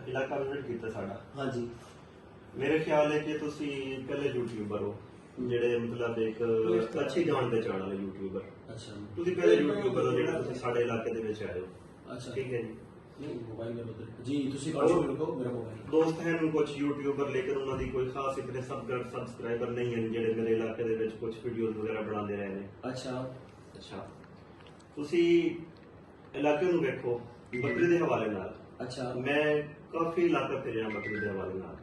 ਇਲਾਕਾ ਵਿਜ਼ਿਟ ਕੀਤਾ ਸਾਡਾ। हाँ जी। ਮੇਰੇ ਖਿਆਲ ਹੈ ਕਿ ਤੁਸੀਂ ਪਹਿਲੇ ਯੂਟਿਊਬਰ ਹੋ ਜਿਹੜੇ ਮਤਲਬ ਇੱਕ ਅੱਛੀ ਜਾਣ ਪਹਿਚਾਣ ਵਾਲੇ ਯੂਟਿਊਬਰ। अच्छा ਤੁਸੀਂ ਪਹਿਲੇ ਯੂਟਿਊਬਰ ਹੋ ਜਿਹੜਾ ਤੁਸੀਂ ਸਾਡੇ ਇਲਾਕੇ ਦੇ ਵਿੱਚ ਆਏ ਹੋ। अच्छा ठीक है जी। नहीं मोबाइल में उधर जी तुसी कंटिन्यू रखो मेरा मोबाइल दोस्त हैं कुछ यूट्यूबर लेकिन उन्होंने दी कोई खास इतने सब्सक्राइबर नहीं है ਜਿਹੜੇ ਮੇਰੇ ਇਲਾਕੇ ਦੇ ਵਿੱਚ ਕੁਝ ਵੀਡੀਓਜ਼ ਵਗੈਰਾ ਬਣਾਉਂਦੇ ਰਹੇ ਨੇ। अच्छा ਤੁਸੀਂ ਇਲਾਕੇ ਨੂੰ ਵੇਖੋ ਬੱਕਰੀ ਦੇ ਹਵਾਲੇ ਨਾਲ। अच्छा ਮੈਂ ਕਾਫੀ ਇਲਾਕਾ ਫਿਰਿਆ ਬੱਕਰੀ ਦੇ ਹਵਾਲੇ ਨਾਲ।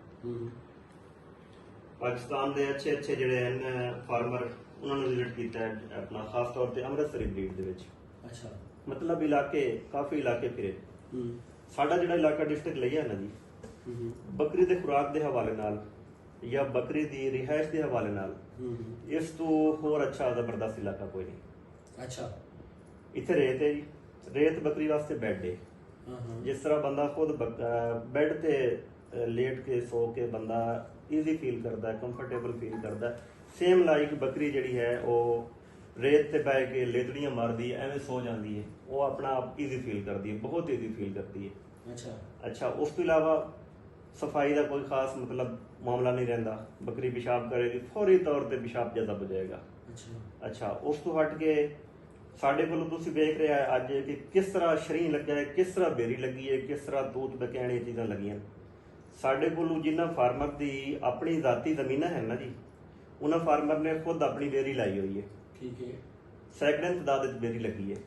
ਪਾਕਿਸਤਾਨ ਦੇ ਅੱਛੇ ਜਿਹੜੇ ਹਨ ਫਾਰਮਰ ਉਹਨਾਂ ਨੂੰ ਵਿਜ਼ਿਟ ਕੀਤਾ ਹੈ ਆਪਣਾ ਖਾਸ ਤੌਰ ਤੇ ਅੰਮ੍ਰਿਤਸਰੀ ਬਰੀਡ ਦੇ ਵਿੱਚ। अच्छा ਮਤਲਬ ਕਾਫੀ ਇਲਾਕੇ ਫਿਰੇ। ਸਾਡਾ ਜਿਹੜਾ ਇਲਾਕਾ ਡਿਸਟ੍ਰਿਕਟ ਲਿਆ ਨਾ ਜੀ ਬੱਕਰੀ ਦੇ ਖੁਰਾਕ ਦੇ ਹਵਾਲੇ ਨਾਲ ਜਾਂ ਬੱਕਰੀ ਦੀ ਰਿਹਾਇਸ਼ ਦੇ ਹਵਾਲੇ ਨਾਲ ਇਸ ਤੋਂ ਹੋਰ ਅੱਛਾ ਜ਼ਬਰਦਸਤ ਇਲਾਕਾ ਕੋਈ ਨਹੀਂ। अच्छा ਇੱਥੇ ਰੇਤ ਹੈ ਜੀ। ਰੇਤ ਬੱਕਰੀ ਵਾਸਤੇ ਬੈੱਡ ਹੈ। ਜਿਸ ਤਰ੍ਹਾਂ ਬੰਦਾ ਖੁਦ ਬੈੱਡ ਤੇ ਲੇਟ ਕੇ ਸੋ ਕੇ ਬੰਦਾ ਈਜ਼ੀ ਫੀਲ ਕਰਦਾ ਹੈ, ਕੰਫਰਟੇਬਲ ਫੀਲ ਕਰਦਾ ਹੈ, ਸੇਮ ਲਾਈਕ ਬੱਕਰੀ ਜਿਹੜੀ ਹੈ ਉਹ ਰੇਤ ਤੇ ਬਹਿ ਕੇ ਲੇਤੜੀਆਂ ਮਾਰਦੀ ਹੈ ਐਵੇਂ ਸੋ ਜਾਂਦੀ ਹੈ। ਉਹ ਆਪਣਾ ਆਪ ਈਜ਼ੀ ਫੀਲ ਕਰਦੀ ਹੈ, ਬਹੁਤ ਈਜ਼ੀ ਫੀਲ ਕਰਦੀ ਹੈ। ਅੱਛਾ ਉਸ ਤੋਂ ਇਲਾਵਾ ਸਫਾਈ ਦਾ ਕੋਈ ਖਾਸ ਮਤਲਬ ਮਾਮਲਾ ਨਹੀਂ ਰਹਿੰਦਾ। ਬੱਕਰੀ ਪਿਸ਼ਾਬ ਕਰੇਗੀ ਫੌਰੀ ਤੌਰ ਤੇ ਪਿਸ਼ਾਬ ਜਜ਼ਬ ਹੋ ਜਾਏਗਾ। ਅੱਛਾ ਉਸ ਤੋਂ ਹਟ ਕੇ ਸਾਡੇ ਕੋਲ ਤੁਸੀਂ ਵੇਖ ਰਹੇ ਆ ਅੱਜ ਕਿ ਕਿਸ ਤਰ੍ਹਾਂ ਸ਼ਰੀਂ ਲੱਗਿਆ ਹੈ, ਕਿਸ ਤਰ੍ਹਾਂ ਬੇਰੀ ਲੱਗੀ ਹੈ, ਕਿਸ ਤਰ੍ਹਾਂ ਤੂਤ ਬਕੈਣੇ ਚੀਜ਼ਾਂ ਲੱਗੀਆਂ। ਸਾਡੇ ਕੋਲ ਜਿਨ੍ਹਾਂ ਫਾਰਮਰ ਦੀ ਆਪਣੀ ਜ਼ਾਤੀ ਜ਼ਮੀਨਾਂ ਹੈ ਨਾ ਜੀ ਉਹਨਾਂ ਫਾਰਮਰ ਨੇ ਖੁਦ ਆਪਣੀ ਬੇਰੀ ਲਾਈ ਹੋਈ ਹੈ। ठीक है ਸੈਂਕੜੇ ਤਾਦਾਦ ਵਿੱਚ ਬੇਰੀ ਲੱਗੀ ਹੈ।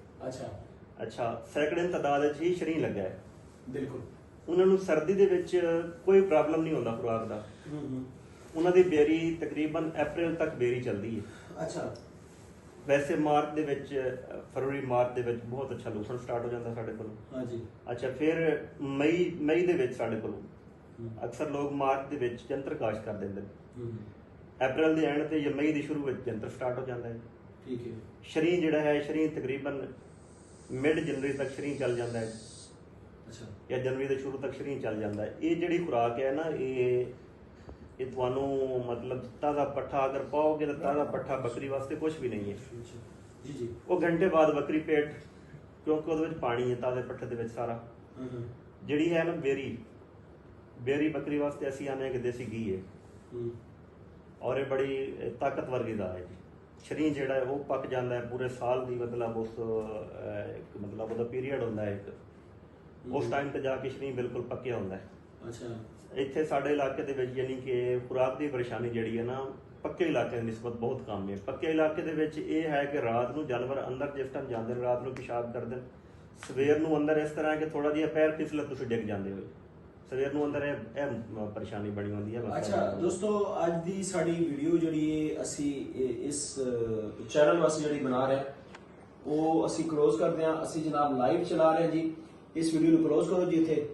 ਅੱਛਾ ਸੈਂਕੜੇ ਤਾਦਾਦ ਵਿੱਚ ਹੀ ਸ਼ਰੀਂ ਲੱਗਾ ਹੈ। बिल्कुल ਉਹਨਾਂ ਨੂੰ ਸਰਦੀ ਦੇ ਵਿੱਚ ਕੋਈ ਪ੍ਰੋਬਲਮ ਨਹੀਂ ਹੁੰਦਾ ਖੁਰਾਕ ਦਾ। ਉਹਨਾਂ ਦੀ ਬੇਰੀ ਤਕਰੀਬਨ ਅਪ੍ਰੈਲ ਤੱਕ ਬੇਰੀ ਚੱਲਦੀ ਹੈ। अच्छा ਵੈਸੇ ਮਾਰਚ ਦੇ ਵਿੱਚ ਫਰਵਰੀ ਮਾਰਚ ਦੇ ਵਿੱਚ ਬਹੁਤ ਅੱਛਾ ਲੂਸਣ ਸਟਾਰਟ ਹੋ ਜਾਂਦਾ ਸਾਡੇ ਕੋਲ। हाँ जी ਅੱਛਾ ਫਿਰ ਮਈ ਦੇ ਵਿੱਚ ਸਾਡੇ ਕੋਲ ਅਕਸਰ ਲੋਕ ਮਾਰਚ ਦੇ ਵਿੱਚ ਜੰਤਰ ਕਾਸ਼ ਕਰ ਦਿੰਦੇ ਨੇ। ਅਪ੍ਰੈਲ ਦੇ ਐਂਡ ਤੇ ਜਾਂ ਮਈ ਦੇ ਸ਼ੁਰੂ ਵਿੱਚ ਜੰਤਰ ਸਟਾਰਟ ਹੋ ਜਾਂਦਾ ਹੈ। ठीक है ਸ਼ਰੀਂ ਜਿਹੜਾ ਹੈ ਸ਼ਰੀਂ ਤਕਰੀਬਨ ਮਿਡ ਜਨਵਰੀ ਤੱਕ ਸ਼ਰੀਂ ਚੱਲ ਜਾਂਦਾ ਹੈ। अच्छा ਜਾਂ ਜਨਵਰੀ ਦੇ ਸ਼ੁਰੂ ਤੱਕ ਸ਼ਰੀਂ ਚੱਲ ਜਾਂਦਾ ਹੈ। ਇਹ ਜਿਹੜੀ ਖੁਰਾਕ ਹੈ ਨਾ ਇਹ ਤੁਹਾਨੂੰ ਮਤਲਬ ਤਾਜ਼ਾ ਪੱਠਾ ਅਗਰ ਪਾਓਗੇ ਤਾਂ ਤਾਜ਼ਾ ਪੱਠਾ ਬੱਕਰੀ ਵਾਸਤੇ ਕੁਝ ਵੀ ਨਹੀਂ ਹੈ। जी जी ਉਹ ਘੰਟੇ ਬਾਅਦ ਬੱਕਰੀ ਪੇਟ ਕਿਉਂਕਿ ਉਹਦੇ ਵਿੱਚ ਪਾਣੀ ਹੈ ਤਾਜ਼ੇ ਪੱਠੇ ਦੇ ਵਿੱਚ ਸਾਰਾ। ਜਿਹੜੀ ਹੈ ਨਾ ਬੇਰੀ ਬੱਕਰੀ ਵਾਸਤੇ ਅਸੀਂ ਆਨੇ ਕਿ ਦੇਸੀ ਘੀ ਹੈ ਔਰ ਇਹ ਬੜੀ ਤਾਕਤਵਰ ਗਿਜ਼ਾ ਹੈ ਜੀ। ਸ਼ਰੀਂ ਜਿਹੜਾ ਹੈ ਉਹ ਪੱਕ ਜਾਂਦਾ ਹੈ ਪੂਰੇ ਸਾਲ ਦੀ ਮਤਲਬ ਉਸ ਮਤਲਬ ਉਹਦਾ ਪੀਰੀਅਡ ਹੁੰਦਾ ਹੈ ਇੱਕ ਉਸ ਟਾਈਮ ਤੇ ਜਾ ਕੇ ਸ਼ਰੀਂ ਬਿਲਕੁਲ ਪੱਕਿਆ ਹੁੰਦਾ ਹੈ। अच्छा ਇੱਥੇ ਸਾਡੇ ਇਲਾਕੇ ਦੇ ਵਿੱਚ ਯਾਨੀ ਕਿ ਖੁਰਾਕ ਦੀ ਪਰੇਸ਼ਾਨੀ ਜਿਹੜੀ ਹੈ ਨਾ ਪੱਕੇ ਇਲਾਕੇ ਦੀ ਨਿਸਬਤ ਬਹੁਤ ਕਮ ਹੈ। ਪੱਕੇ ਇਲਾਕੇ ਦੇ ਵਿੱਚ ਇਹ ਹੈ ਕਿ ਰਾਤ ਨੂੰ ਜਾਨਵਰ ਅੰਦਰ ਜਿਸ ਟਾਈਮ ਜਾਂਦੇ ਨੇ ਰਾਤ ਨੂੰ ਪਿਸ਼ਾਬ ਕਰਦੇ ਨੇ, ਸਵੇਰ ਨੂੰ ਅੰਦਰ ਇਸ ਤਰ੍ਹਾਂ ਕਿ ਥੋੜਾ ਜਿਹਾ ਪੈਰ ਫਿਸਲੇ ਤੁਸੀਂ ਡਿੱਗ ਜਾਂਦੇ ਹੋ। ਸਵੇਰ ਨੂੰ ਅੰਦਰ ਇਹ ਪਰੇਸ਼ਾਨੀ ਬਣੀ ਹੁੰਦੀ ਹੈ। अच्छा दोस्तों ਅੱਜ ਦੀ ਸਾਡੀ ਵੀਡੀਓ ਜਿਹੜੀ ਹੈ ਅਸੀਂ ਇਸ ਚੈਨਲ ਵਾਸਤੇ ਜਿਹੜੀ ਬਣਾ ਰਹੇ ਉਹ ਅਸੀਂ ਕਲੋਜ਼ ਕਰਦੇ ਹਾਂ। ਅਸੀਂ ਜਨਾਬ ਲਾਈਵ ਚਲਾ ਰਹੇ ਹਾਂ ਜੀ। ਇਸ ਵੀਡੀਓ ਨੂੰ ਕਲੋਜ਼ ਕਰੋ ਜੀ ਇੱਥੇ।